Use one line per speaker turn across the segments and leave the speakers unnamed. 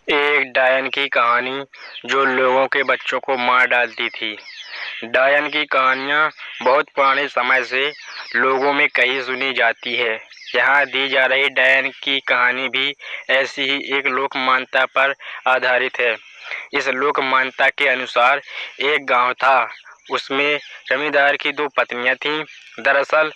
एक डायन की कहानी जो लोगों के बच्चों को मार डालती थी। डायन की कहानियाँ बहुत पुराने समय से लोगों में कही सुनी जाती है। यहाँ दी जा रही डायन की कहानी भी ऐसी ही एक लोक मान्यता पर आधारित है। इस लोक मान्यता के अनुसार एक गांव था। उसमें जमींदार की दो पत्नियां थीं। दरअसल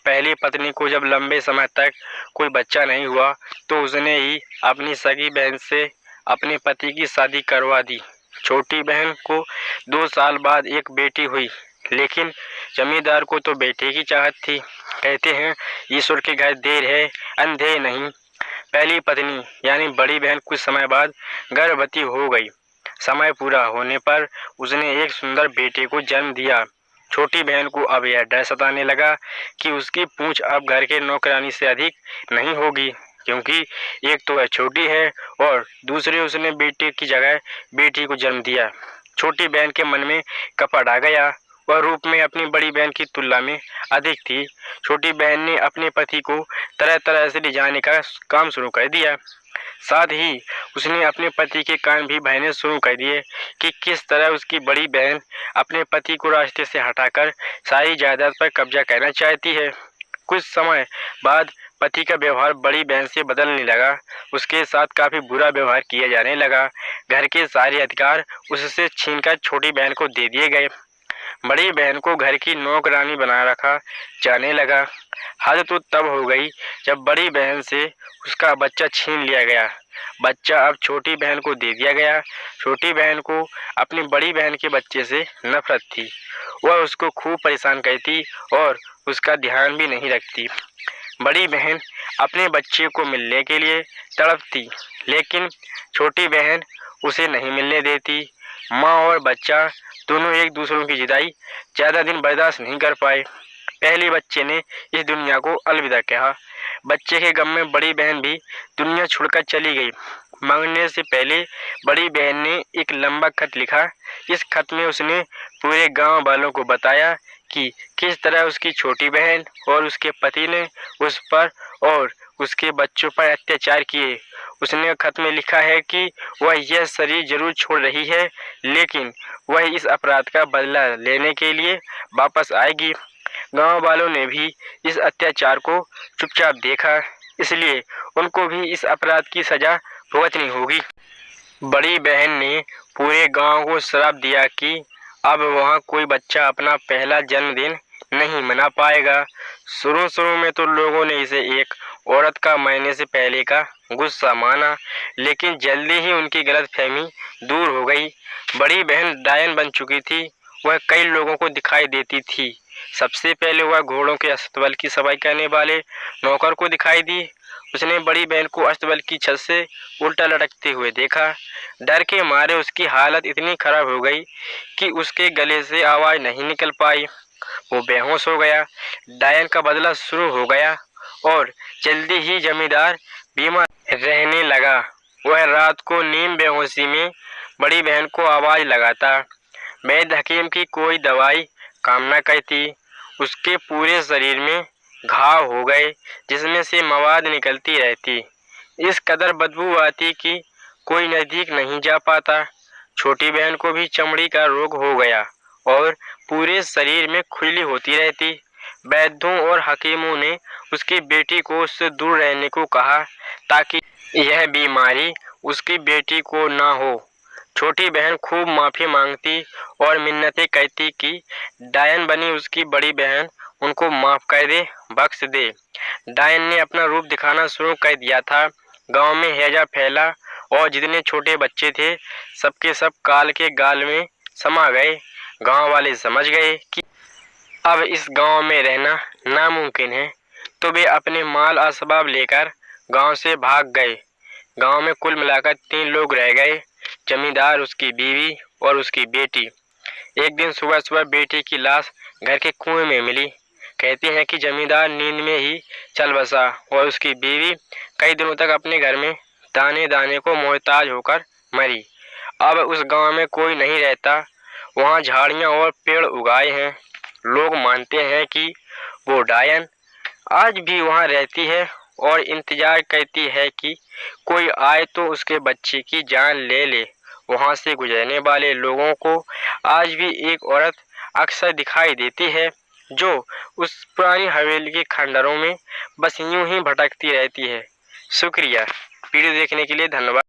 पहली पत्नी को जब लंबे समय तक कोई बच्चा नहीं हुआ तो उसने ही अपनी सगी बहन से अपने पति की शादी करवा दी। छोटी बहन को 2 साल बाद एक बेटी हुई, लेकिन जमींदार को तो बेटे की चाहत थी। कहते हैं ईश्वर के घर देर है अंधेर नहीं। पहली पत्नी यानी बड़ी बहन कुछ समय बाद गर्भवती हो गई। समय पूरा होने पर उसने एक सुंदर बेटे को जन्म दिया। छोटी बहन को अब यह डर सताने लगा कि उसकी पूंछ अब घर के नौकरानी से अधिक नहीं होगी, क्योंकि एक तो वह छोटी है और दूसरे उसने बेटे की जगह बेटी को जन्म दिया। छोटी बहन के मन में कपट आ गया। वह रूप में अपनी बड़ी बहन की तुलना में अधिक थी। छोटी बहन ने अपने पति को तरह तरह से रिझाने का काम शुरू कर दिया। साथ ही उसने अपने पति के कान भी भरने शुरू कर दिए कि किस तरह उसकी बड़ी बहन अपने पति को रास्ते से हटाकर सारी जायदाद पर कब्जा करना चाहती है। कुछ समय बाद पति का व्यवहार बड़ी बहन से बदलने लगा। उसके साथ काफी बुरा व्यवहार किया जाने लगा। घर के सारे अधिकार उससे छीनकर छोटी बहन को दे दिए गए। बड़ी बहन को घर की नौकरानी बना रखा जाने लगा। हद तो तब हो गई जब बड़ी बहन से उसका बच्चा छीन लिया गया। बच्चा अब छोटी बहन को दे दिया गया। छोटी बहन को अपनी बड़ी बहन के बच्चे से नफरत थी। वह उसको खूब परेशान करती और उसका ध्यान भी नहीं रखती। बड़ी बहन अपने बच्चे को मिलने के लिए तड़पती, लेकिन छोटी बहन उसे नहीं मिलने देती। माँ और बच्चा दोनों एक दूसरों की जुदाई ज्यादा दिन बर्दाश्त नहीं कर पाए। पहले बच्चे ने इस दुनिया को अलविदा कहा। बच्चे के गम में बड़ी बहन भी दुनिया छोड़कर चली गई। मरने से पहले बड़ी बहन ने एक लंबा खत लिखा। इस खत में उसने पूरे गांव वालों को बताया कि किस तरह उसकी छोटी बहन और उसके पति ने उस पर और उसके बच्चों पर अत्याचार किए। उसने खत में लिखा है कि वह यह शरीर जरूर छोड़ रही है, लेकिन वह इस अपराध का बदला लेने के लिए वापस आएगी। गांव वालों ने भी इस अत्याचार को चुपचाप देखा, इसलिए उनको भी इस अपराध की सजा भुगतनी होगी। बड़ी बहन ने पूरे गांव को श्राप दिया कि अब वहां कोई बच्चा अपना पहला जन्मदिन नहीं मना पाएगा। शुरू में तो लोगों ने इसे एक औरत का मरने से पहले का गुस्सा माना, लेकिन जल्दी ही उनकी गलतफहमी दूर हो गई। बड़ी बहन डायन बन चुकी थी। वह कई लोगों को दिखाई देती थी। सबसे पहले वह घोड़ों के अस्तबल की सफाई करने वाले नौकर को दिखाई दी। उसने बड़ी बहन को अस्तबल की छत से उल्टा लटकते हुए देखा। डर के मारे उसकी हालत इतनी खराब हो गई कि उसके गले से आवाज नहीं निकल पाई। वो बेहोश हो गया। डायन का बदला शुरू हो गया और जल्दी ही जमींदार बीमार रहने लगा। वह रात को नींद बेहोशी में बड़ी बहन को आवाज लगाता। वैद्य हकीम की कोई दवाई काम न करती। उसके पूरे शरीर में घाव हो गए, जिसमें से मवाद निकलती रहती। इस कदर बदबू आती कि कोई नजदीक नहीं जा पाता। छोटी बहन को भी चमड़ी का रोग हो गया और पूरे शरीर में खुजली होती रहती। वैद्यों और हकीमों ने उसकी बेटी को उससे दूर रहने को कहा, ताकि यह बीमारी उसकी बेटी को ना हो। छोटी बहन खूब माफी मांगती और मिन्नतें करती कि डायन बनी उसकी बड़ी बहन उनको माफ कर दे, बख्श दे। डायन ने अपना रूप दिखाना शुरू कर दिया था। गांव में हैजा फैला और जितने छोटे बच्चे थे सबके सब काल के गाल में समा गए। गांव वाले समझ गए कि अब इस गांव में रहना नामुमकिन है, तो वे अपने माल असबाब लेकर गांव से भाग गए। गांव में कुल मिलाकर 3 लोग रह गए, जमींदार, उसकी बीवी और उसकी बेटी। एक दिन सुबह सुबह बेटी की लाश घर के कुएं में मिली। कहते हैं कि जमींदार नींद में ही चल बसा और उसकी बीवी कई दिनों तक अपने घर में दाने दाने को मोहताज होकर मरी। अब उस गांव में कोई नहीं रहता। वहां झाड़ियां और पेड़ उगाए हैं। लोग मानते हैं कि वो डायन आज भी वहां रहती है और इंतजार करती है कि कोई आए तो उसके बच्चे की जान ले ले। वहां से गुजरने वाले लोगों को आज भी एक औरत अक्सर दिखाई देती है जो उस पुरानी हवेली के खंडरों में बस यूं ही भटकती रहती है। शुक्रिया। वीडियो देखने के लिए धन्यवाद।